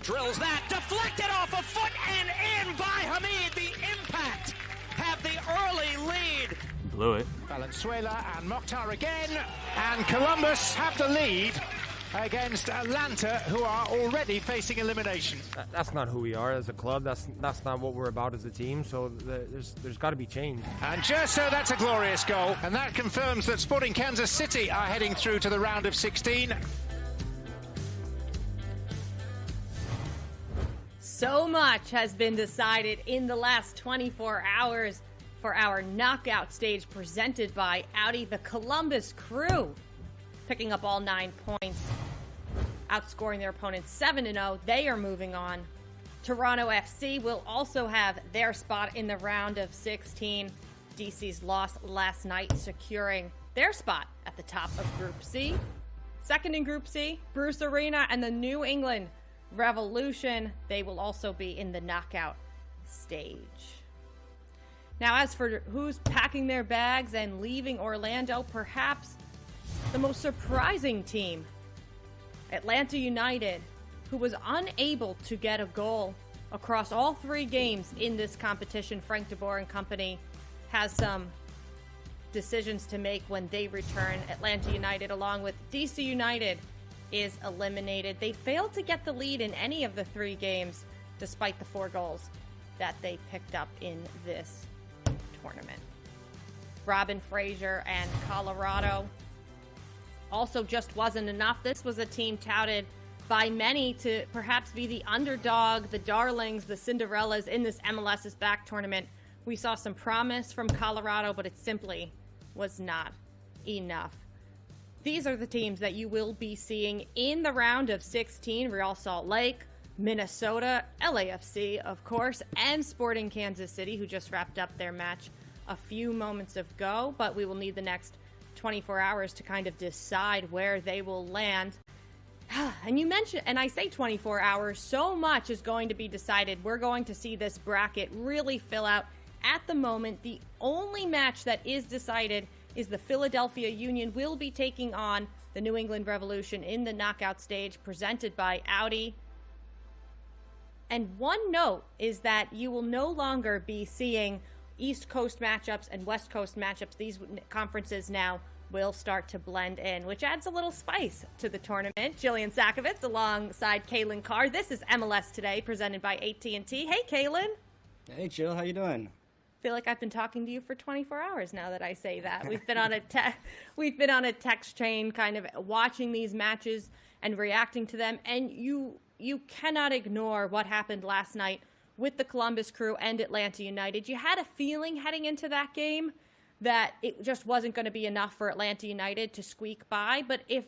drills that, deflected off a foot and in by Hamid. The impact have the early lead. Blew it. Valenzuela and Mokhtar again, and Columbus have the lead against Atlanta, who are already facing elimination. That's not who we are as a club. That's not what we're about as a team. So there's got to be change. And GERSO, that's a glorious goal, and that confirms that Sporting Kansas City are heading through to the round of 16. So much has been decided in the last 24 hours for our knockout stage presented by Audi. The Columbus Crew picking up all 9 points, outscoring their opponents 7-0. They are moving on. Toronto FC will also have their spot in the round of 16. DC's loss last night securing their spot at the top of Group C. Second in Group C, Bruce Arena and the New England Revolution. They will also be in the knockout stage. Now, as for who's packing their bags and leaving Orlando, perhaps the most surprising team, Atlanta United, who was unable to get a goal across all 3 games in this competition. Frank DeBoer and company has some decisions to make when they return. Atlanta United, along with DC United, is eliminated. They failed to get the lead in any of the 3 games, despite the 4 goals that they picked up in this tournament. Robin Fraser and Colorado also just wasn't enough. This was a team touted by many to perhaps be the underdog, the darlings, the Cinderellas in this MLS's back tournament. We saw some promise from Colorado, but it simply was not enough. These are the teams that you will be seeing in the round of 16. Real Salt Lake, Minnesota, LAFC, of course, and Sporting Kansas City, who just wrapped up their match a few moments ago. But we will need the next 24 hours to kind of decide where they will land. And you mentioned, and I say 24 hours, so much is going to be decided. We're going to see this bracket really fill out. At the moment, the only match that is decided is the Philadelphia Union will be taking on the New England Revolution in the knockout stage presented by Audi. And one note is that you will no longer be seeing East Coast matchups and West Coast matchups. These conferences now will start to blend in, which adds a little spice to the tournament. Jillian Sakovitz alongside Kaylin Carr. This is MLS Today, presented by AT&T. Hey, Kaylin. Hey, Jill. How you doing? I feel like I've been talking to you for 24 hours now that I say that. We've been on a text chain, kind of watching these matches and reacting to them, and you cannot ignore what happened last night with the Columbus Crew and Atlanta United. You had a feeling heading into that game that it just wasn't going to be enough for Atlanta United to squeak by. But if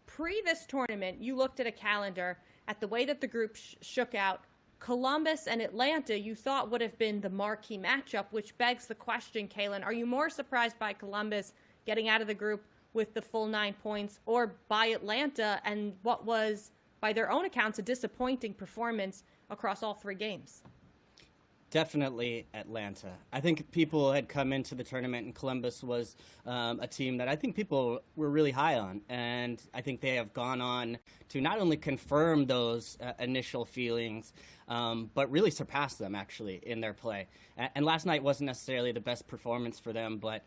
pre this tournament, you looked at a calendar at the way that the group shook out, Columbus and Atlanta, you thought would have been the marquee matchup, which begs the question, Kaylin, are you more surprised by Columbus getting out of the group with the full 9 points, or by Atlanta and what was, by their own accounts, a disappointing performance across all 3 games? Definitely Atlanta. I think people had come into the tournament, and Columbus was a team that I think people were really high on. And I think they have gone on to not only confirm those initial feelings, but really surpass them, actually, in their play. And last night wasn't necessarily the best performance for them, but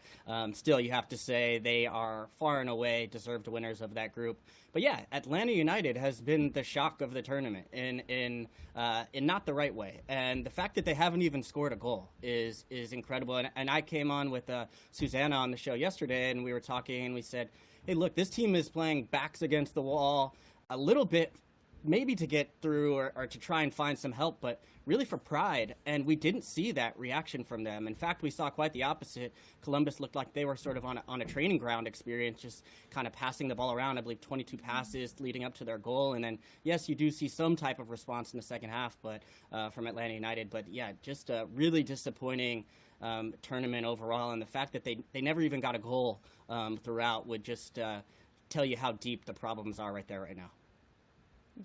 still, you have to say they are far and away deserved winners of that group. But yeah, Atlanta United has been the shock of the tournament in not the right way. And the fact that they haven't even scored a goal is incredible. And I came on with Susanna on the show yesterday, and we were talking, and we said, hey, look, this team is playing backs against the wall a little bit, maybe to get through or to try and find some help, but really for pride. And we didn't see that reaction from them. In fact, we saw quite the opposite. Columbus looked like they were sort of on a training ground experience, just kind of passing the ball around. I believe 22 passes leading up to their goal. And then, yes, you do see some type of response in the second half, but from Atlanta United. But yeah, just a really disappointing tournament overall. And the fact that they never even got a goal throughout would just tell you how deep the problems are right there right now.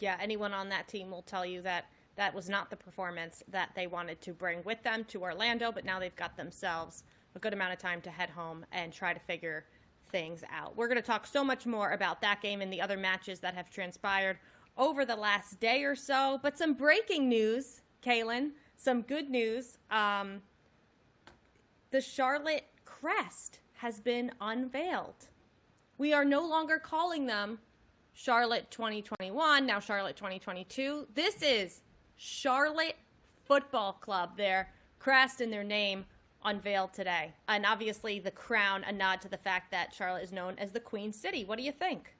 Yeah, anyone on that team will tell you that that was not the performance that they wanted to bring with them to Orlando, but now they've got themselves a good amount of time to head home and try to figure things out. We're going to talk so much more about that game and the other matches that have transpired over the last day or so. But some breaking news, Kaylin, some good news. The Charlotte crest has been unveiled. We are no longer calling them Charlotte 2021, now Charlotte 2022. This is Charlotte Football Club, their crest and their name unveiled today. And obviously the crown, a nod to the fact that Charlotte is known as the Queen City. What do you think?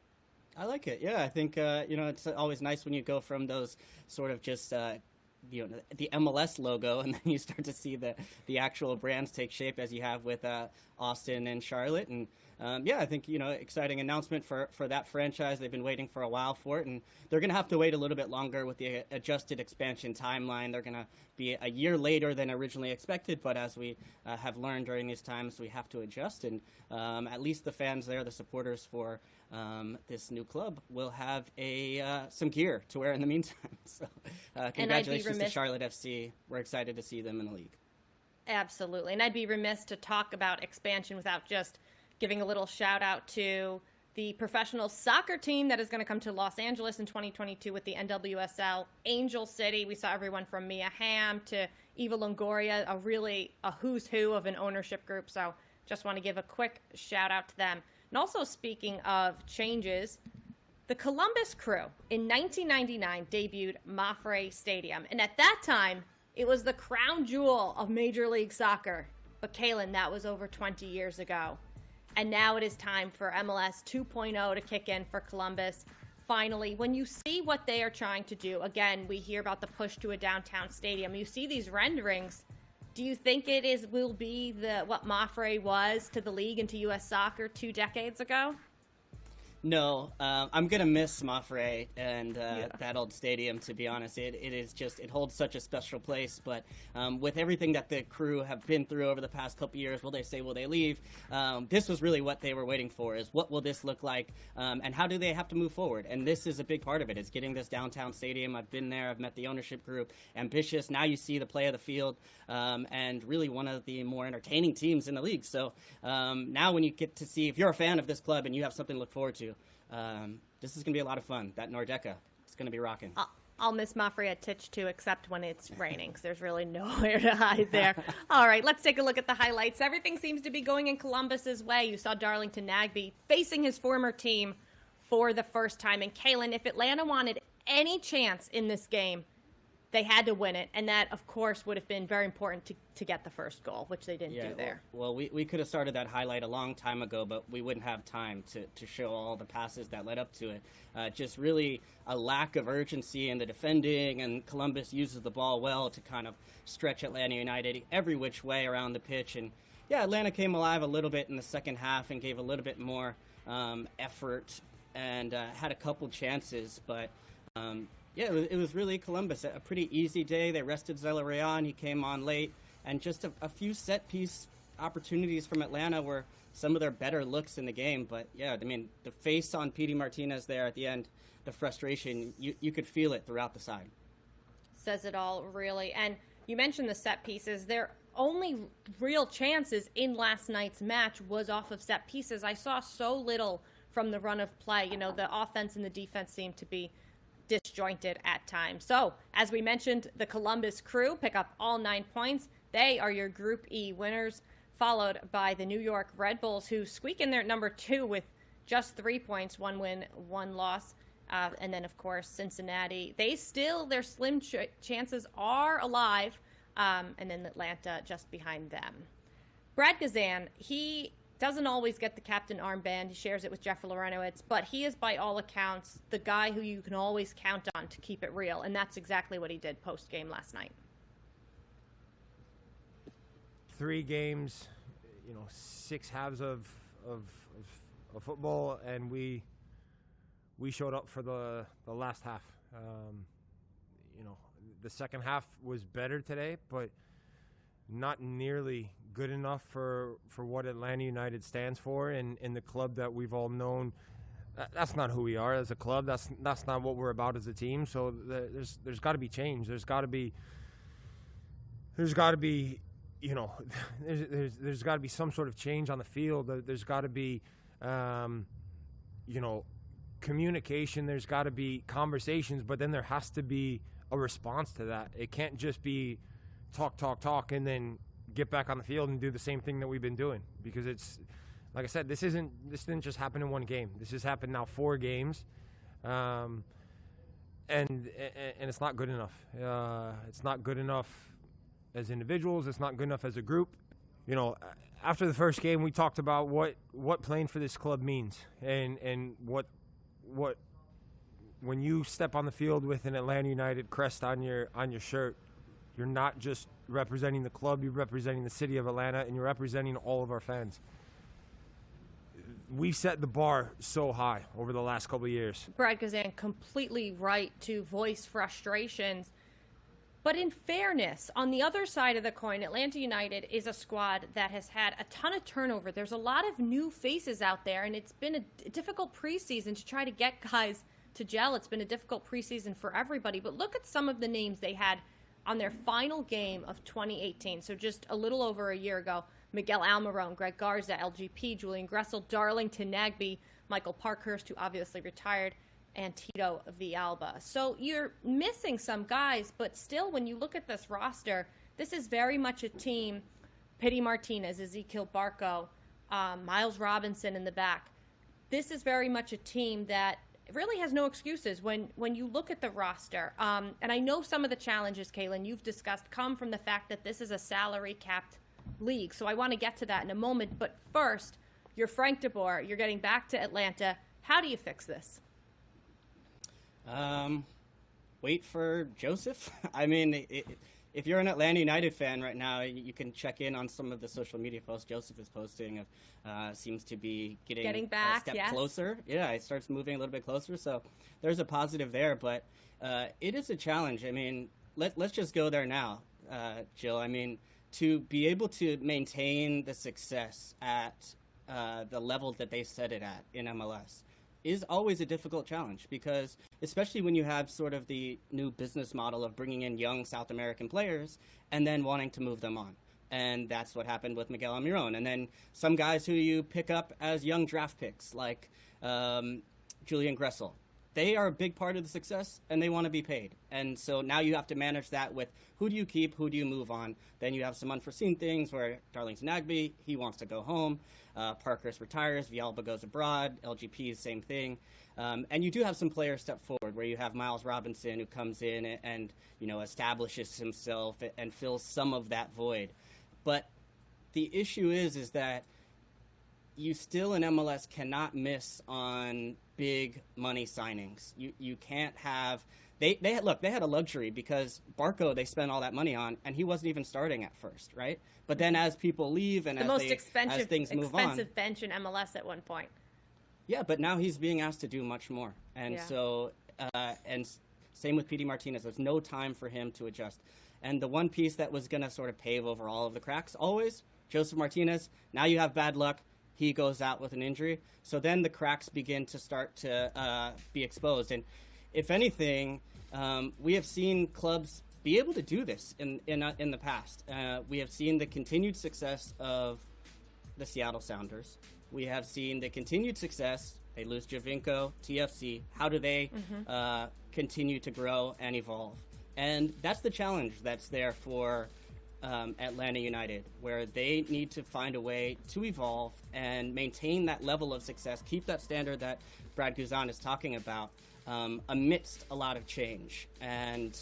I like it. Yeah, I think, it's always nice when you go from those sort of just, the MLS logo, and then you start to see the actual brands take shape as you have with Austin and Charlotte. And I think, exciting announcement for that franchise. They've been waiting for a while for it, and they're going to have to wait a little bit longer with the adjusted expansion timeline. They're going to be a year later than originally expected, but as we have learned during these times, we have to adjust. And at least the fans there, the supporters for this new club, will have some gear to wear in the meantime. So congratulations to Charlotte FC. We're excited to see them in the league. Absolutely. And I'd be remiss to talk about expansion without just giving a little shout out to the professional soccer team that is going to come to Los Angeles in 2022 with the NWSL Angel City. We saw everyone from Mia Hamm to Eva Longoria, a who's who of an ownership group. So just want to give a quick shout out to them. And also, speaking of changes, the Columbus Crew in 1999 debuted Mafre Stadium. And at that time, it was the crown jewel of Major League Soccer. But Kaylin, that was over 20 years ago. And now it is time for MLS 2.0 to kick in for Columbus. Finally, when you see what they are trying to do, again, we hear about the push to a downtown stadium. You see these renderings. Do you think will be what Mafre was to the league and to U.S. soccer 2 decades ago? No, I'm going to miss Mafre and that old stadium, to be honest. It holds such a special place. But with everything that the Crew have been through over the past couple years, will they stay, will they leave? This was really what they were waiting for, is what will this look like, and how do they have to move forward? And this is a big part of it, is getting this downtown stadium. I've been there. I've met the ownership group. Ambitious. Now you see the play of the field, and really one of the more entertaining teams in the league. So now when you get to see, if you're a fan of this club and you have something to look forward to, this is going to be a lot of fun. That Nordeca, it's going to be rocking. I'll miss Mafre at Titch too, except when it's raining, because there's really nowhere to hide there. All right, let's take a look at the highlights. Everything seems to be going in Columbus's way. You saw Darlington Nagbe facing his former team for the first time. And Kaylin, if Atlanta wanted any chance in this game, they had to win it, and that, of course, would have been very important to get the first goal, which they didn't do there. Well, we could have started that highlight a long time ago, but we wouldn't have time to show all the passes that led up to it. Just really a lack of urgency in the defending, and Columbus uses the ball well to kind of stretch Atlanta United every which way around the pitch. And, Atlanta came alive a little bit in the second half and gave a little bit more effort and had a couple chances, but... it was really Columbus. A pretty easy day. They rested Zelarayan. He came on late. And just a few set-piece opportunities from Atlanta were some of their better looks in the game. But, the face on Pity Martinez there at the end, the frustration, you could feel it throughout the side. Says it all, really. And you mentioned the set pieces. Their only real chances in last night's match was off of set pieces. I saw so little from the run of play. The offense and the defense seemed to be disjointed at times. So, as we mentioned, the Columbus Crew pick up all 9 points. They are your Group E winners, followed by the New York Red Bulls, who squeak in there at number 2 with just 3 points, 1 win, 1 loss. And then, of course, Cincinnati. Their slim chances are alive. And then Atlanta just behind them. Brad Gazan, he doesn't always get the captain armband. He shares it with Jeff Lorenowitz, but he is, by all accounts, the guy who you can always count on to keep it real, and that's exactly what he did post-game last night. 3 games, 6 halves of football, and we showed up for the last half. The second half was better today, but not nearly good enough for what Atlanta United stands for and the club that we've all known. That's not who we are as a club. That's not what we're about as a team. So there's got to be change. There's got to be there's got to be some sort of change on the field. There's got to be communication, there's got to be conversations, but then there has to be a response to that. It can't just be talk, and then get back on the field and do the same thing that we've been doing. Because it's, like I said, this didn't just happen in one game. This has happened now 4 games, and it's not good enough. It's not good enough as individuals. It's not good enough as a group. You know, after the first game, we talked about what playing for this club means, and what when you step on the field with an Atlanta United crest on your shirt, you're not just representing the club, you're representing the city of Atlanta, and you're representing all of our fans. We've set the bar so high over the last couple of years. Brad Guzan, completely right to voice frustrations. But in fairness, on the other side of the coin, Atlanta United is a squad that has had a ton of turnover. There's a lot of new faces out there, and it's been a difficult preseason to try to get guys to gel. It's been a difficult preseason for everybody. But look at some of the names they had on their final game of 2018, so just a little over a year ago. Miguel Almiron, Greg Garza, LGP, Julian Gressel, Darlington Nagbe, Michael Parkhurst, who obviously retired, and Tito Villalba. So you're missing some guys, but still, when you look at this roster, this is very much a team. Pity Martinez, Ezekiel Barco, Miles Robinson in the back. This is very much a team that really has no excuses when you look at the roster. And I know some of the challenges, Kaylin, you've discussed come from the fact that this is a salary-capped league. So I want to get to that in a moment. But first, you're Frank DeBoer. You're getting back to Atlanta. How do you fix this? Wait for Joseph. I mean, if you're an Atlanta United fan right now, you can check in on some of the social media posts Joseph is posting. Seems to be getting back, a step yes. closer. Yeah, it starts moving a little bit closer. So there's a positive there, but it is a challenge. I mean, let's just go there now, Jill. I mean, to be able to maintain the success at the level that they set it at in MLS is always a difficult challenge, because especially when you have sort of the new business model of bringing in young South American players and then wanting to move them on. And that's what happened with Miguel Almiron. And then some guys who you pick up as young draft picks, like Julian Gressel. They are a big part of the success, and they want to be paid. And so now you have to manage that with who do you keep, who do you move on. Then you have some unforeseen things where Darlington Nagbe, he wants to go home. Parkhurst retires, Villalba goes abroad, LGP, same thing. And you do have some players step forward where you have Miles Robinson, who comes in and establishes himself and fills some of that void. But the issue is that you still in MLS cannot miss on big money signings. You can't have they had a luxury because Barco they spent all that money on, and he wasn't even starting at first, right? But then as people leave and as things move on, expensive bench in MLS at one point. Yeah, but now he's being asked to do much more, and so and same with Pity Martinez. There's no time for him to adjust. And the one piece that was going to sort of pave over all of the cracks always, Joseph Martinez. Now you have bad luck. He goes out with an injury. So then the cracks begin to start to be exposed. And if anything, we have seen clubs be able to do this in the past. We have seen the continued success of the Seattle Sounders. We have seen the continued success. They lose Javinko, TFC. How do they continue to grow and evolve? And that's the challenge that's there for Atlanta United, where they need to find a way to evolve and maintain that level of success, keep that standard that Brad Guzan is talking about amidst a lot of change. And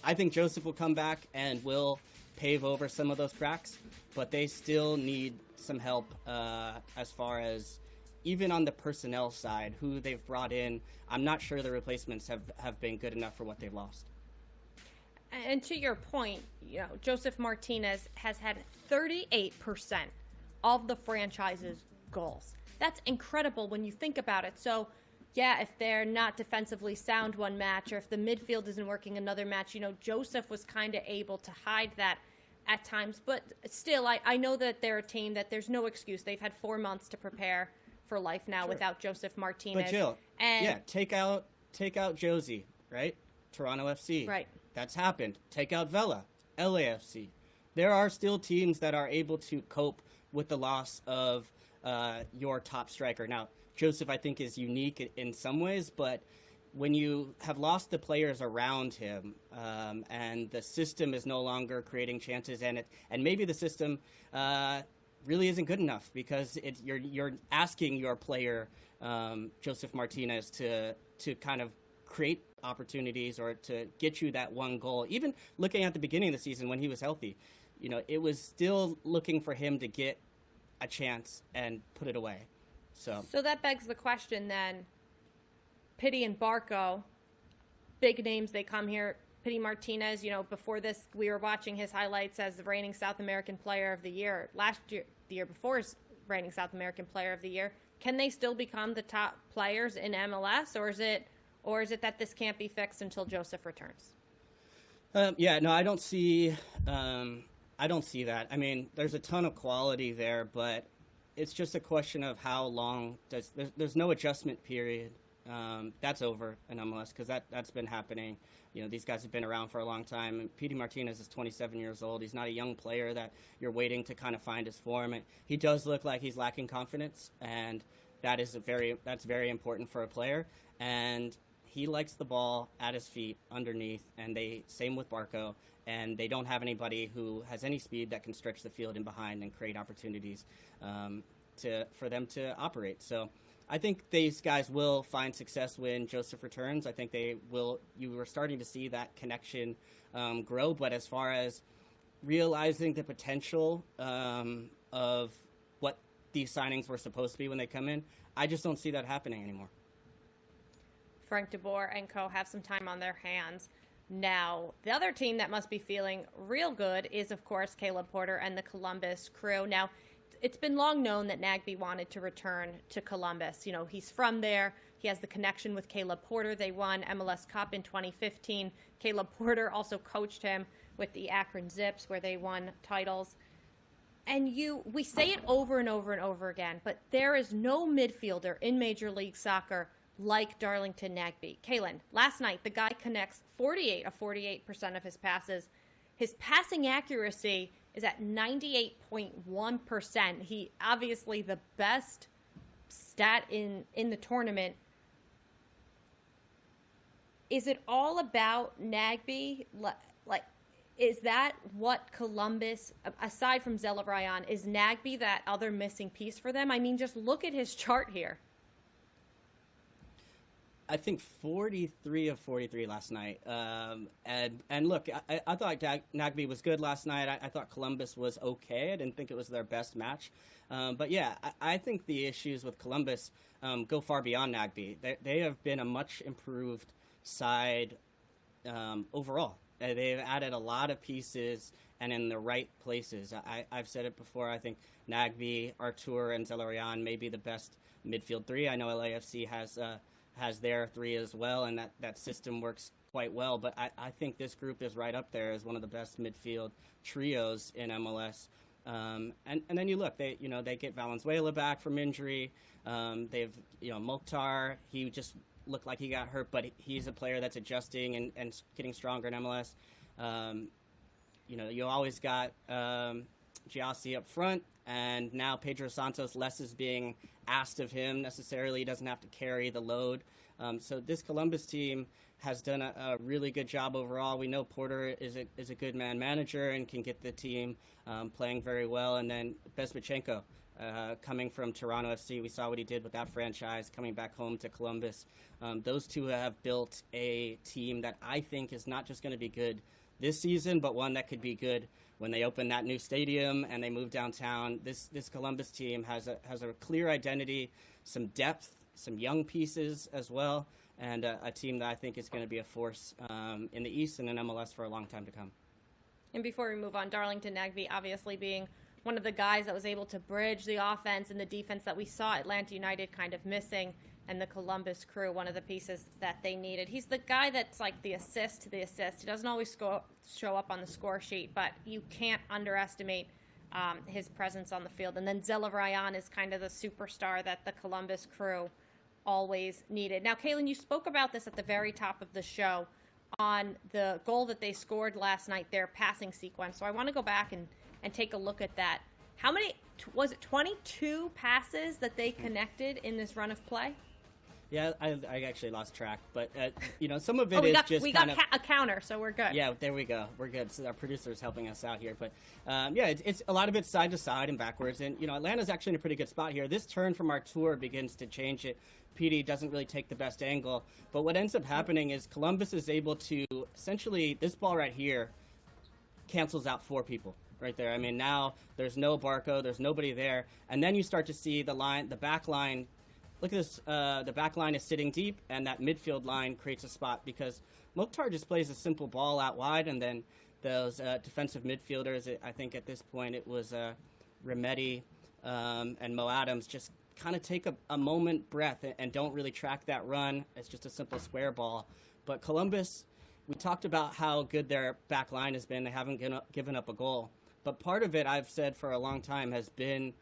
I think Joseph will come back and will pave over some of those cracks, but they still need some help as far as even on the personnel side, who they've brought in. I'm not sure the replacements have been good enough for what they've lost. And to your point, Joseph Martinez has had 38% of the franchise's goals. That's incredible when you think about it. So, yeah, if they're not defensively sound one match, or if the midfield isn't working another match, Joseph was kind of able to hide that at times. But still, I know that they're a team that there's no excuse. They've had 4 months to prepare for life now without Joseph Martinez. But Jill, take out Josie, right? Toronto FC. Right. That's happened. Take out Vela, LAFC. There are still teams that are able to cope with the loss of your top striker. Now, Joseph, I think, is unique in some ways, but when you have lost the players around him, and the system is no longer creating chances, and maybe the system really isn't good enough because you're asking your player, Joseph Martinez, to kind of create opportunities or to get you that one goal. Even looking at the beginning of the season when he was healthy, it was still looking for him to get a chance and put it away. So that begs the question then. Pity and Barco, big names, they come here. Pity Martinez, before this, we were watching his highlights as the reigning South American Player of the Year. Last year, the year before, his reigning South American Player of the Year. Can they still become the top players in MLS, or is it that this can't be fixed until Joseph returns? No, I don't see that. I mean, there's a ton of quality there, but it's just a question of how long there's no adjustment period. That's over in MLS because that's been happening. These guys have been around for a long time. And Pity Martinez is 27 years old. He's not a young player that you're waiting to kind of find his form. And he does look like he's lacking confidence, and that's very important for a player. And he likes the ball at his feet underneath, and same with Barco. And they don't have anybody who has any speed that can stretch the field in behind and create opportunities for them to operate. So I think these guys will find success when Joseph returns. I think they will. You were starting to see that connection grow. But as far as realizing the potential of what these signings were supposed to be when they come in, I just don't see that happening anymore. Frank DeBoer and co have some time on their hands. Now, the other team that must be feeling real good is, of course, Caleb Porter and the Columbus Crew. Now, it's been long known that Nagbe wanted to return to Columbus. He's from there. He has the connection with Caleb Porter. They won MLS Cup in 2015. Caleb Porter also coached him with the Akron Zips, where they won titles. And we say it over and over and over again, but there is no midfielder in Major League Soccer like Darlington Nagbe. Kaylin, last night, the guy connects 48% of his passes. His passing accuracy is at 98.1%. He obviously the best stat in the tournament. Is it all about Nagbe? Like, is that what Columbus, aside from Zelarayan, is Nagbe that other missing piece for them? I mean, just look at his chart here. I think 43 of 43 last night. And look, I thought Nagbe was good last night. I thought Columbus was okay. I didn't think it was their best match. But yeah, I think the issues with Columbus go far beyond Nagbe. They have been a much improved side overall. They've added a lot of pieces and in the right places. I've said it before. I think Nagbe, Artur, and Zelarayan may be the best midfield three. I know LAFC has their three as well, and that system works quite well. But I think this group is right up there as one of the best midfield trios in MLS. And then you look, they get Valenzuela back from injury. They've Mokhtar. He just looked like he got hurt, but he's a player that's adjusting and getting stronger in MLS. You always got Giassi up front, and now Pedro Santos, less is being asked of him necessarily. He doesn't have to carry the load. So this Columbus team has done a really good job overall. We know Porter is a good man manager and can get the team playing very well. And then Bezbachenko, coming from Toronto FC, we saw what he did with that franchise, coming back home to Columbus. Those two have built a team that I think is not just going to be good this season, but one that could be good when they open that new stadium and they move downtown. This Columbus team has a clear identity, some depth, some young pieces as well, and a team that I think is going to be a force in the East and in MLS for a long time to come. And before we move on, Darlington Nagbe obviously being one of the guys that was able to bridge the offense and the defense that we saw Atlanta United kind of missing, and the Columbus Crew, one of the pieces that they needed. He's the guy that's like the assist to the assist. He doesn't always show up on the score sheet, but you can't underestimate his presence on the field. And then Zelarayan is kind of the superstar that the Columbus Crew always needed. Now, Kaylin, you spoke about this at the very top of the show on the goal that they scored last night, their passing sequence. So I want to go back and take a look at that. How many, was it 22 passes that they connected in this run of play? Yeah, I actually lost track, but some of it is just we got a counter, so we're good. Yeah, there we go. We're good. So our producer's helping us out here, but it's a lot of it's side to side and backwards, and Atlanta's actually in a pretty good spot here. This turn from our tour begins to change it. PD doesn't really take the best angle, but what ends up happening is Columbus is able to essentially, this ball right here cancels out 4 people. Right there. I mean, now there's no Barco, there's nobody there, and then you start to see the back line. Look at this. The back line is sitting deep, and that midfield line creates a spot because Mokhtar just plays a simple ball out wide, and then those defensive midfielders, I think at this point it was Remedi and Mo Adams, just kind of take a moment breath and don't really track that run. It's just a simple square ball. But Columbus, we talked about how good their back line has been. They haven't given up a goal. But part of it, I've said for a long time, has been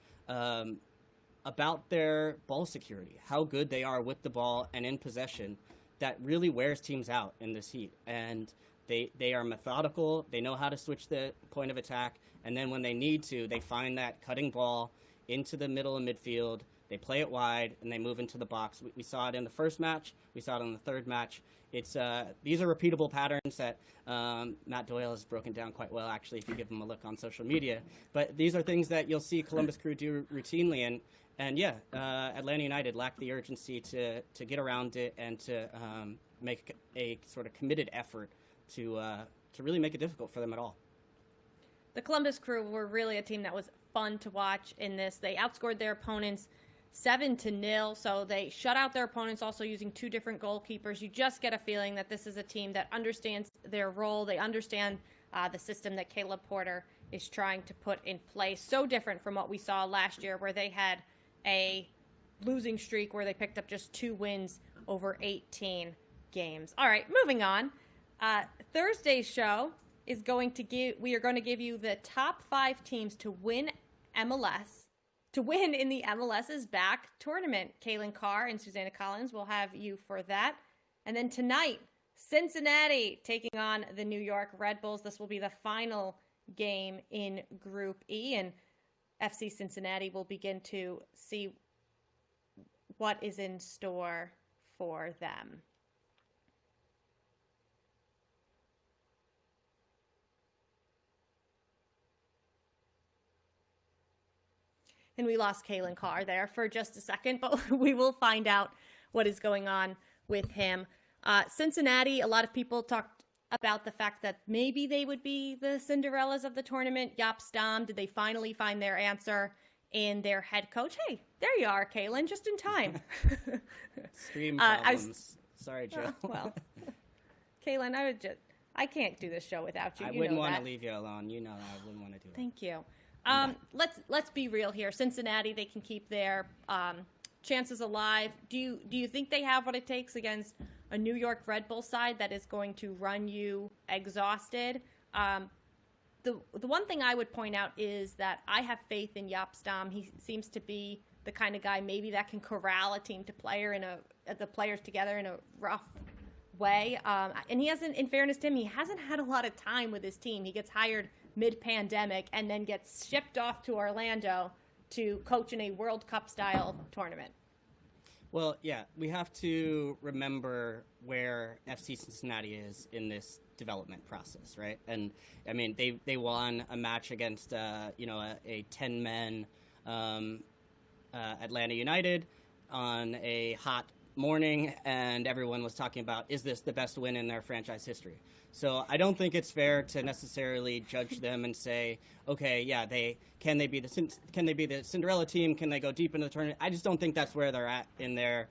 about their ball security, how good they are with the ball and in possession. That really wears teams out in this heat. And they are methodical. They know how to switch the point of attack. And then when they need to, they find that cutting ball into the middle of midfield. They play it wide, and they move into the box. We saw it in the first match. We saw it in the third match. These are repeatable patterns that Matt Doyle has broken down quite well, actually, if you give him a look on social media. But these are things that you'll see Columbus Crew do routinely. And Atlanta United lacked the urgency to get around it and to make a sort of committed effort to really make it difficult for them at all. The Columbus Crew were really a team that was fun to watch in this. They outscored their opponents 7-0, so they shut out their opponents also using 2 different goalkeepers. You just get a feeling that this is a team that understands their role. They understand the system that Caleb Porter is trying to put in place. So different from what we saw last year, where they had a losing streak where they picked up just 2 wins over 18 games. All right, moving on. Thursday's show is we are going to give you the top 5 teams to win in the MLS's back tournament. Kaylin Carr and Susanna Collins will have you for that. And then tonight, Cincinnati taking on the New York Red Bulls. This will be the final game in Group E, and FC Cincinnati will begin to see what is in store for them. And we lost Kaylin Carr there for just a second, but we will find out what is going on with him. Cincinnati, a lot of people talked about the fact that maybe they would be the Cinderellas of the tournament. Jaap Stam, did they finally find their answer in their head coach? Hey, there you are, Kaylin, just in time. Stream problems. Sorry, Joe. Well, Kaylin, I can't do this show without you. I wouldn't want to leave you alone. You know that I wouldn't want to do it. Thank you. Let's be real here. Cincinnati, they can keep their chances alive. Do you think they have what it takes against a New York Red Bull side that is going to run you exhausted? The one thing I would point out is that I have faith in Jaap Stam. He seems to be the kind of guy maybe that can corral a team to the players together in a rough way. And he hasn't, in fairness to him, he hasn't had a lot of time with his team. He gets hired mid-pandemic and then gets shipped off to Orlando to coach in a World Cup-style tournament. Well, yeah, we have to remember where FC Cincinnati is in this development process, right? And, I mean, they won a match against, a 10-man Atlanta United on a hot morning, and everyone was talking about, is this the best win in their franchise history? So I don't think it's fair to necessarily judge them and say, okay, yeah, can they be the Cinderella team? Can they go deep into the tournament? I just don't think that's where they're at in their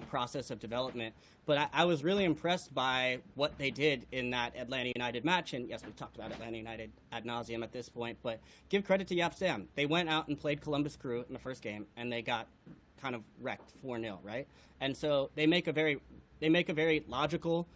process of development. But I was really impressed by what they did in that Atlanta United match. And yes, we've talked about Atlanta United ad nauseum at this point, but give credit to Jaap Stam. They went out and played Columbus Crew in the first game, and they got kind of wrecked 4-0, right? And so they make a very logical,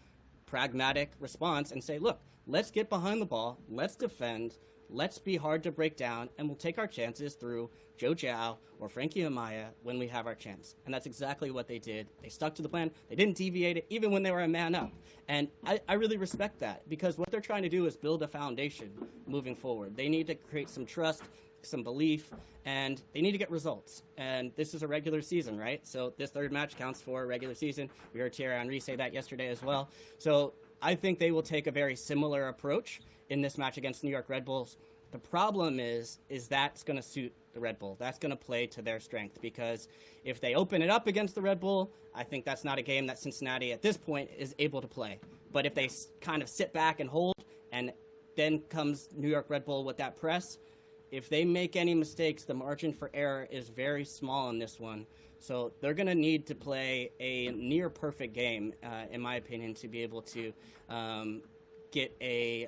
pragmatic response and say, look, let's get behind the ball, let's defend, let's be hard to break down, and we'll take our chances through Joe Zhao or Frankie Amaya when we have our chance. And that's exactly what they did. They stuck to the plan. They didn't deviate it, even when they were a man up. And I really respect that, because what they're trying to do is build a foundation moving forward. They need to create some trust. some belief, and they need to get results. And this is a regular season, right? So this third match counts for a regular season. We heard Thierry Henry say that yesterday as well. So I think they will take a very similar approach in this match against New York Red Bulls. The problem is that's going to suit the Red Bull. That's going to play to their strength, because if they open it up against the Red Bull, I think that's not a game that Cincinnati at this point is able to play. But if they kind of sit back and hold, and then comes New York Red Bull with that press, if they make any mistakes, the margin for error is very small in this one. So they're going to need to play a near perfect game, in my opinion, to be able to get a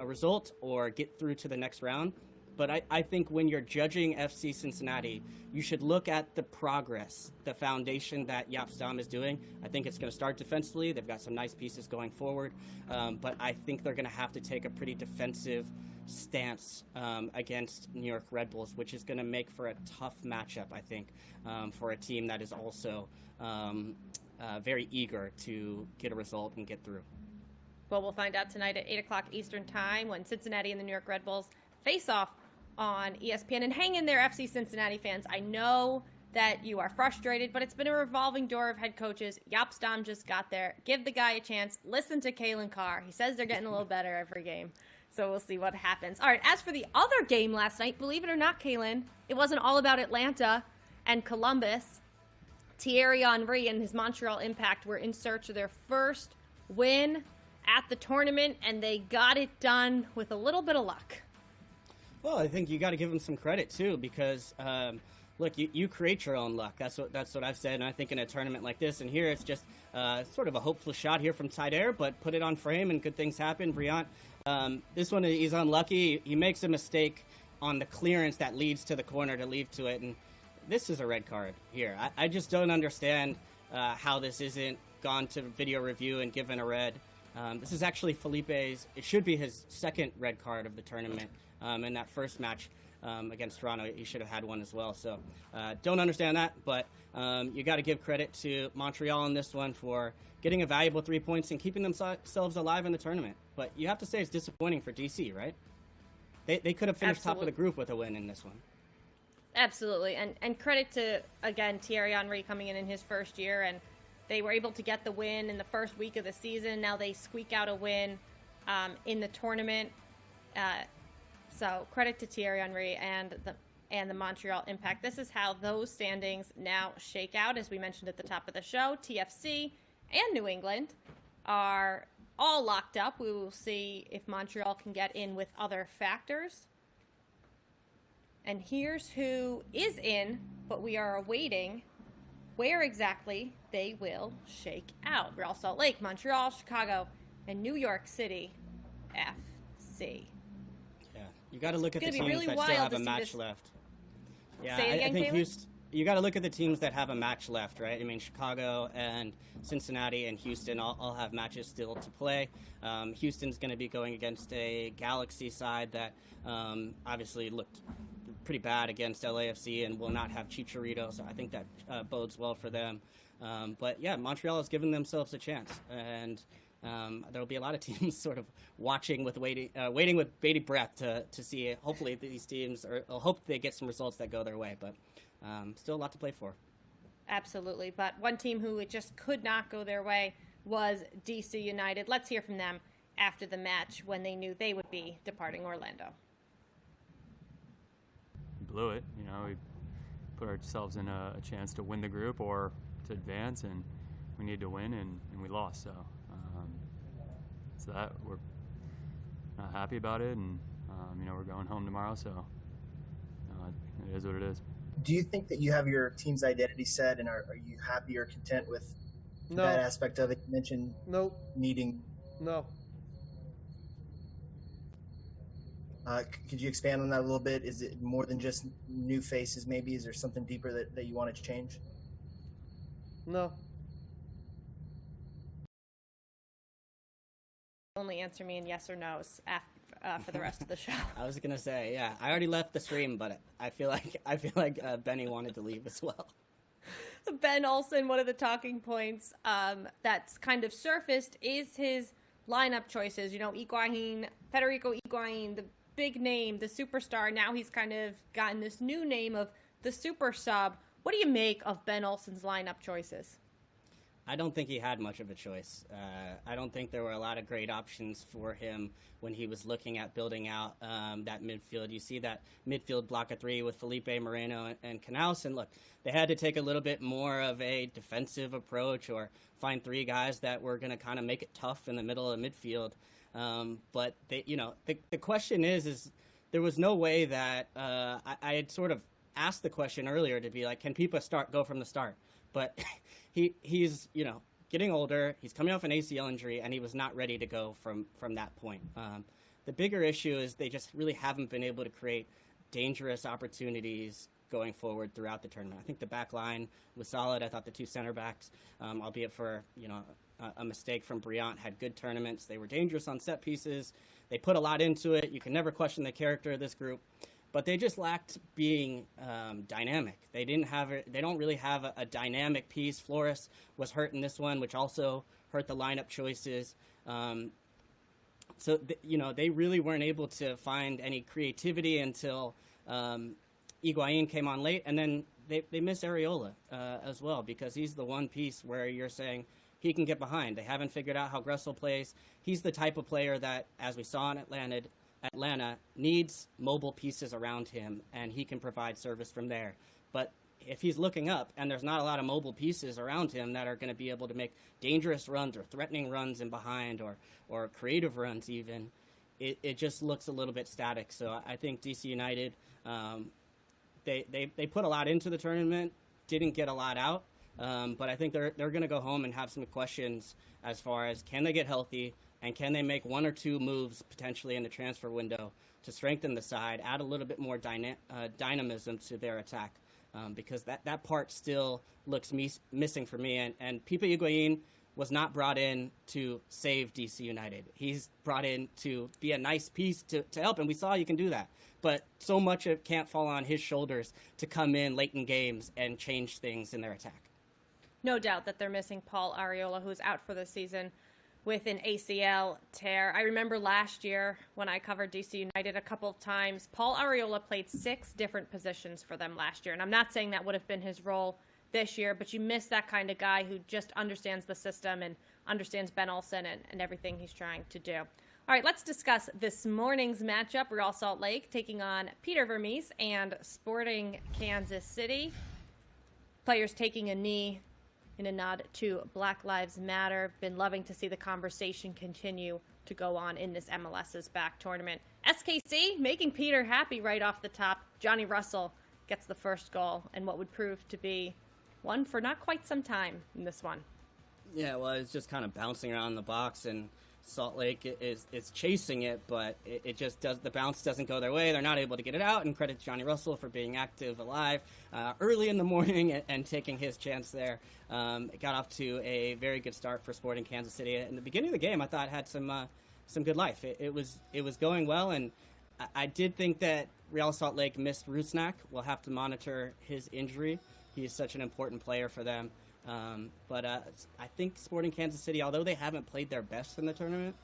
result or get through to the next round. But I think when you're judging FC Cincinnati, you should look at the progress, the foundation that Jaap Stam is doing. I think it's going to start defensively. They've got some nice pieces going forward. But I think they're going to have to take a pretty defensive stance against New York Red Bulls, which is going to make for a tough matchup, I think, for a team that is also very eager to get a result and get through. Well, we'll find out tonight at 8 o'clock Eastern Time when Cincinnati and the New York Red Bulls face off on ESPN. And hang in there, FC Cincinnati fans. I know that you are frustrated, but it's been a revolving door of head coaches. Jaap Stam just got there. Give the guy a chance. Listen to Kalen Carr. He says they're getting a little better every game. So we'll see what happens. All right, as for the other game last night, believe it or not, Kalen, it wasn't all about Atlanta and Columbus. Thierry Henry and his Montreal Impact were in search of their first win at the tournament, and they got it done with a little bit of luck. Well, I think you got to give them some credit too, because look, you create your own luck. That's what I've said, and I think in a tournament like this, and here it's just sort of a hopeful shot here from Altidore, but put it on frame and good things happen. Brilliant. This one he's unlucky. He makes a mistake on the clearance that leads to the corner to lead to it, and this is a red card here. I just don't understand how this isn't gone to video review and given a red. This is actually Felipe's, it should be his second red card of the tournament. In that first match against Toronto, he should have had one as well. So don't understand that, but you got to give credit to Montreal in this one for getting a valuable 3 points and keeping themselves alive in the tournament. But you have to say it's disappointing for DC, right? They could have finished top of the group with a win in this one. Absolutely. And credit to, again, Thierry Henry coming in his first year, and they were able to get the win in the first week of the season. Now they squeak out a win in the tournament. So credit to Thierry Henry and the Montreal Impact. This is how those standings now shake out. As we mentioned at the top of the show, TFC and New England are all locked up. We will see if Montreal can get in with other factors. And here's who is in, but we are awaiting where exactly they will shake out. Real Salt Lake, Montreal, Chicago, and New York City FC. Yeah, you got to look at the teams really that still have a match left. Yeah, Say it again, I think Caleb? You got to look at the teams that have a match left, right? I mean, Chicago and Cincinnati and Houston all have matches still to play. Houston's going to be going against a Galaxy side that obviously looked pretty bad against LAFC and will not have Chicharito, so I think that bodes well for them. But yeah, Montreal has given themselves a chance, and there will be a lot of teams sort of waiting with bated breath to see it. Hopefully these teams, or hope they get some results that go their way, but still a lot to play for. Absolutely, but one team who it just could not go their way was DC United. Let's hear from them after the match when they knew they would be departing Orlando. Blew it, we put ourselves in a chance to win the group or to advance, and we needed to win, and we lost. So that we're not happy about it, and we're going home tomorrow, so it is what it is. Do you think that you have your team's identity set, and are you happy or content with that aspect of it? You mentioned needing. No. Could you expand on that a little bit? Is it more than just new faces maybe? Is there something deeper that you want to change? No. Only answer me in yes or no's for the rest of the show. I was gonna say, yeah, I already left the stream, but I feel like Benny wanted to leave as well. Ben Olsen, one of the talking points that's kind of surfaced is his lineup choices. Federico Higuain, big name, the superstar. Now he's kind of gotten this new name of the super sub. What do you make of Ben Olsen's lineup choices? I don't think he had much of a choice. I don't think there were a lot of great options for him when he was looking at building out that midfield. You see that midfield block of three with Felipe, Moreno, and Canals. And look, they had to take a little bit more of a defensive approach or find three guys that were going to kind of make it tough in the middle of the midfield. But they, the question is there was no way that I had sort of asked the question earlier to be like, can Pipa go from the start? But he's getting older. He's coming off an ACL injury, and he was not ready to go from that point. The bigger issue is they just really haven't been able to create dangerous opportunities going forward throughout the tournament. I think the back line was solid. I thought the two center backs, albeit for a mistake from Briant, had good tournaments. They were dangerous on set pieces. They put a lot into it. You can never question the character of this group. But they just lacked being dynamic. They don't really have a dynamic piece. Flores was hurt in this one, which also hurt the lineup choices. They really weren't able to find any creativity until Higuain came on late, and then they miss Areola as well, because he's the one piece where you're saying he can get behind. They haven't figured out how GERSO plays. He's the type of player that, as we saw in Atlanta needs mobile pieces around him, and he can provide service from there. But if he's looking up and there's not a lot of mobile pieces around him that are going to be able to make dangerous runs or threatening runs in behind or creative runs even, it just looks a little bit static. So I think DC United, they put a lot into the tournament, didn't get a lot out, but I think they're going to go home and have some questions as far as, can they get healthy? And can they make one or two moves potentially in the transfer window to strengthen the side, add a little bit more dynamism to their attack? Because that part still looks missing for me. And Pipa Higuain was not brought in to save DC United. He's brought in to be a nice piece to help, and we saw you can do that. But so much of it can't fall on his shoulders to come in late in games and change things in their attack. No doubt that they're missing Paul Arriola, who's out for the season with an ACL tear. I remember last year when I covered DC United a couple of times, Paul Arriola played 6 different positions for them last year. And I'm not saying that would have been his role this year, but you miss that kind of guy who just understands the system and understands Ben Olsen and everything he's trying to do. All right, let's discuss this morning's matchup. Real Salt Lake taking on Peter Vermes and Sporting Kansas City. Players taking a knee in a nod to Black Lives Matter. Been loving to see the conversation continue to go on in this MLS's back tournament. SKC making Peter happy right off the top. Johnny Russell gets the first goal, and what would prove to be one for not quite some time in this one. Yeah, well, it's just kind of bouncing around the box, and Salt Lake is chasing it, but it just does. The bounce doesn't go their way. They're not able to get it out, and credit Johnny Russell for being active, alive, early in the morning and taking his chance there. It got off to a very good start for Sporting Kansas City. In the beginning of the game, I thought it had some good life. It was going well, and I did think that Real Salt Lake missed Rusnak. We'll have to monitor his injury. He is such an important player for them. But I think Sporting Kansas City, although they haven't played their best in the tournament,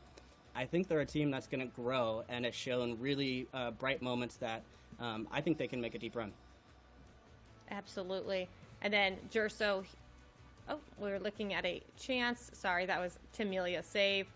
I think they're a team that's going to grow and has shown really bright moments that I think they can make a deep run. Absolutely. And then GERSO, we were looking at a chance. Sorry, that was Timilia's save.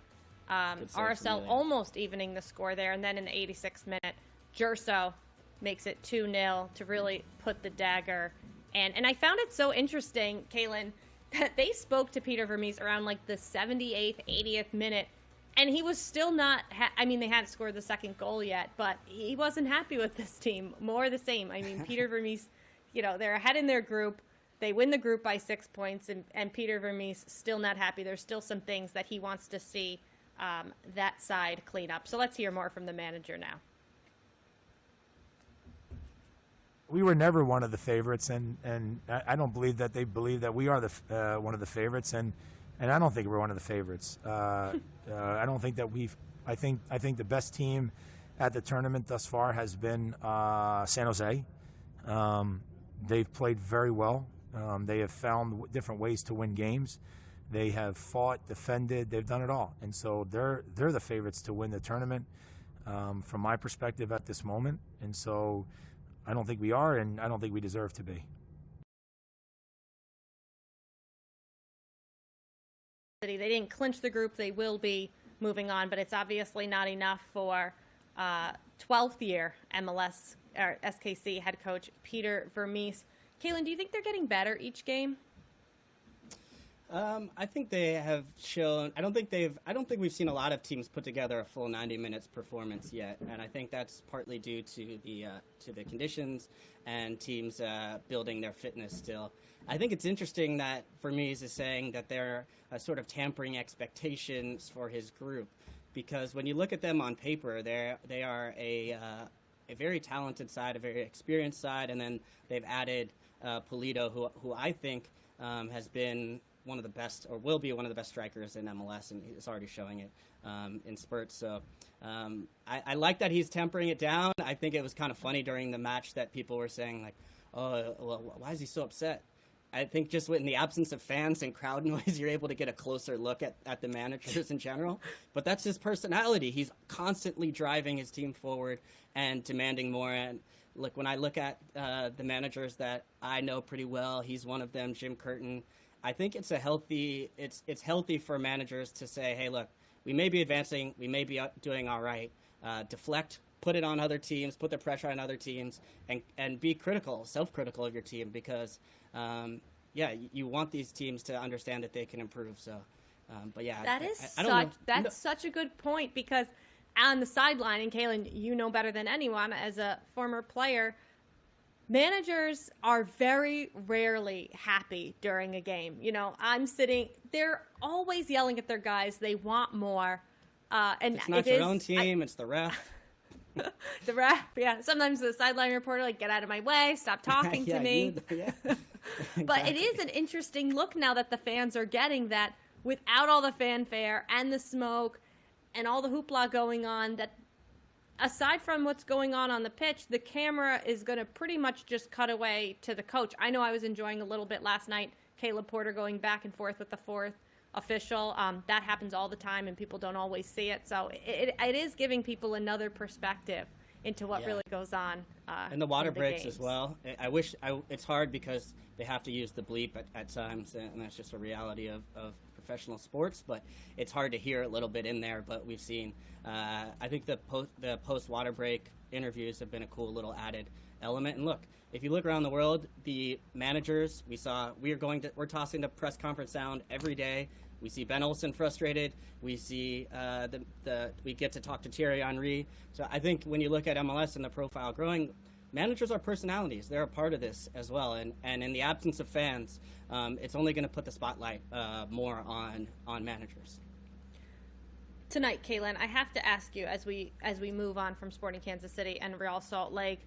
RSL almost evening the score there. And then in the 86th minute, GERSO makes it 2-0 to really put the dagger. And I found it so interesting, Kaylin, that they spoke to Peter Vermes around like the 78th, 80th minute, and he was still not, they hadn't scored the second goal yet, but he wasn't happy with this team. More the same. I mean, Peter Vermes, they're ahead in their group. They win the group by 6 points, and Peter Vermes still not happy. There's still some things that he wants to see that side clean up. So let's hear more from the manager now. We were never one of the favorites, and I don't believe that they believe that we are one of the favorites, and I don't think we're one of the favorites. I don't think that I think the best team at the tournament thus far has been San Jose. They've played very well. They have found different ways to win games. They have fought, defended. They've done it all, and so they're the favorites to win the tournament. from my perspective at this moment. And so I don't think we are, and I don't think we deserve to be. They didn't clinch the group. They will be moving on, but it's obviously not enough for 12th year MLS or SKC head coach Peter Vermes. Kaylin, do you think they're getting better each game? I think they have shown. I don't think we've seen a lot of teams put together a full 90 minutes performance yet, and I think that's partly due to the conditions and teams building their fitness still. I think it's interesting that Vermes is saying that they're sort of tampering expectations for his group, because when you look at them on paper, they are a very talented side, a very experienced side, and then they've added Pulido, who I think has been one of the best, or will be one of the best strikers in MLS, and he's already showing it in spurts. So I like that he's tempering it down. I think it was kind of funny during the match that people were saying, like, oh, well, why is he so upset? I think just in the absence of fans and crowd noise, you're able to get a closer look at the managers in general. But that's his personality. He's constantly driving his team forward and demanding more. And look, when I look at the managers that I know pretty well, he's one of them, Jim Curtin. I think it's healthy for managers to say, hey, look, we may be advancing, we may be doing all right. Deflect, put it on other teams, put the pressure on other teams, and be critical, self-critical of your team, because, you want these teams to understand that they can improve. So, but yeah, that's such a good point, because on the sideline, and Kaylin, you know better than anyone as a former player, managers are very rarely happy during a game. You know, they're always yelling at their guys. They want more. And it's not your own team, it's the ref. The ref, yeah. Sometimes the sideline reporter, like, get out of my way, stop talking to me. Exactly. But it is an interesting look now that the fans are getting that without all the fanfare and the smoke and all the hoopla going on, that aside from what's going on the pitch, the camera is going to pretty much just cut away to the coach. I know I was enjoying a little bit last night, Caleb Porter going back and forth with the fourth official. That happens all the time, and people don't always see it. So it is giving people another perspective into what really goes on. And the water breaks as well. It's hard because they have to use the bleep at times, and that's just a reality of professional sports, but it's hard to hear a little bit in there. But we've seen, I think the post water break interviews have been a cool little added element. And look, if you look around the world, the managers we're tossing the press conference sound every day. We see Ben Olsen frustrated. We see we get to talk to Thierry Henry. So I think when you look at MLS and the profile growing, managers are personalities. They're a part of this as well. And in the absence of fans, it's only going to put the spotlight more on managers. Tonight, Kaylin, I have to ask you as we move on from Sporting Kansas City and Real Salt Lake,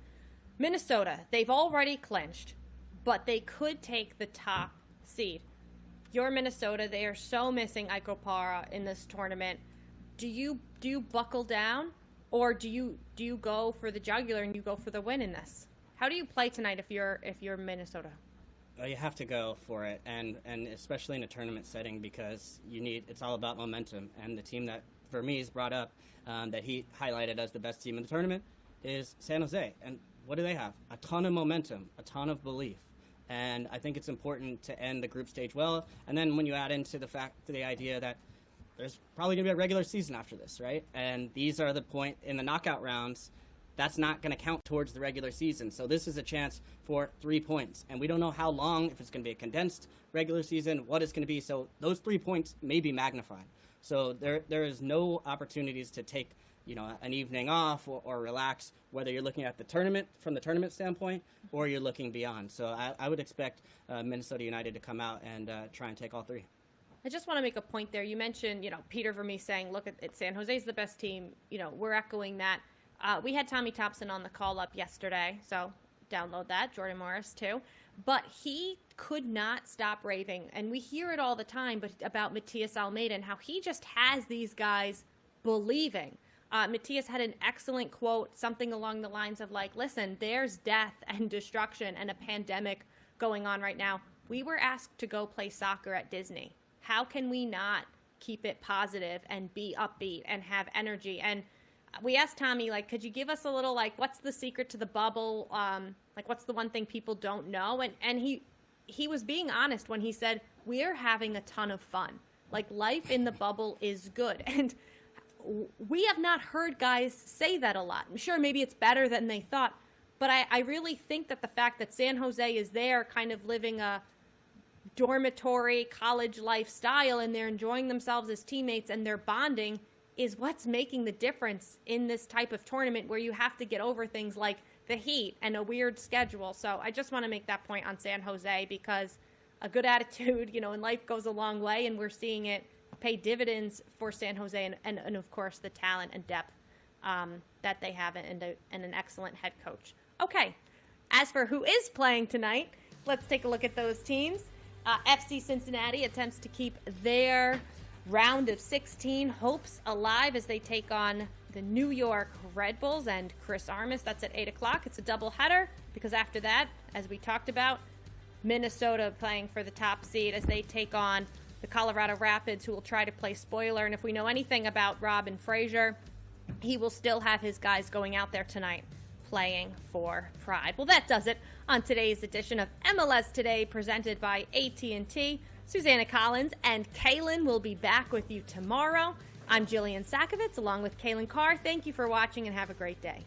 Minnesota, they've already clinched, but they could take the top seed. You're Minnesota. They are so missing Ike Opara in this tournament. Do you buckle down, or do you go for the jugular and you go for the win in this? How do you play tonight if you're Minnesota? Well, you have to go for it, and especially in a tournament setting, because it's all about momentum. And the team that Vermes brought up, that he highlighted as the best team in the tournament, is San Jose. And what do they have? A ton of momentum, a ton of belief. And I think it's important to end the group stage well. And then when you add into the idea that there's probably going to be a regular season after this, right? And these are the point in the knockout rounds, that's not going to count towards the regular season. So this is a chance for 3 points. And we don't know how long, if it's going to be a condensed regular season, what it's going to be. So those 3 points may be magnified. So there is no opportunities to take an evening off or relax, whether you're looking at the tournament from the tournament standpoint or you're looking beyond. So I would expect Minnesota United to come out and try and take all 3. I just want to make a point there. You mentioned, Peter Vermes saying, look, San Jose's the best team. We're echoing that. We had Tommy Thompson on the call up yesterday, so download that. Jordan Morris, too. But he could not stop raving. And we hear it all the time about Matias Almeida and how he just has these guys believing. Matias had an excellent quote, something along the lines of like, listen, there's death and destruction and a pandemic going on right now. We were asked to go play soccer at Disney. How can we not keep it positive and be upbeat and have energy? And we asked Tommy, like, could you give us a little, like, what's the secret to the bubble? Like, what's the one thing people don't know? And he was being honest when he said, we're having a ton of fun. Like, life in the bubble is good. And we have not heard guys say that a lot. I'm sure maybe it's better than they thought. But I really think that the fact that San Jose is there kind of living a dormitory college lifestyle and they're enjoying themselves as teammates and they're bonding is what's making the difference in this type of tournament where you have to get over things like the heat and a weird schedule. So I just want to make that point on San Jose because a good attitude, you know, in life goes a long way, and we're seeing it pay dividends for San Jose and of course, the talent and depth that they have and an excellent head coach. Okay, as for who is playing tonight, let's take a look at those teams. FC Cincinnati attempts to keep their round of 16 hopes alive as they take on the New York Red Bulls and Chris Armas. That's at 8 o'clock. It's a doubleheader because after that, as we talked about, Minnesota playing for the top seed as they take on the Colorado Rapids, who will try to play spoiler. And if we know anything about Robin Fraser, he will still have his guys going out there tonight playing for pride. Well, that does it on today's edition of MLS Today, presented by AT&T. Susanna Collins and Kaylin will be back with you tomorrow. I'm Jillian Sakovitz along with Kaylin Carr. Thank you for watching and have a great day.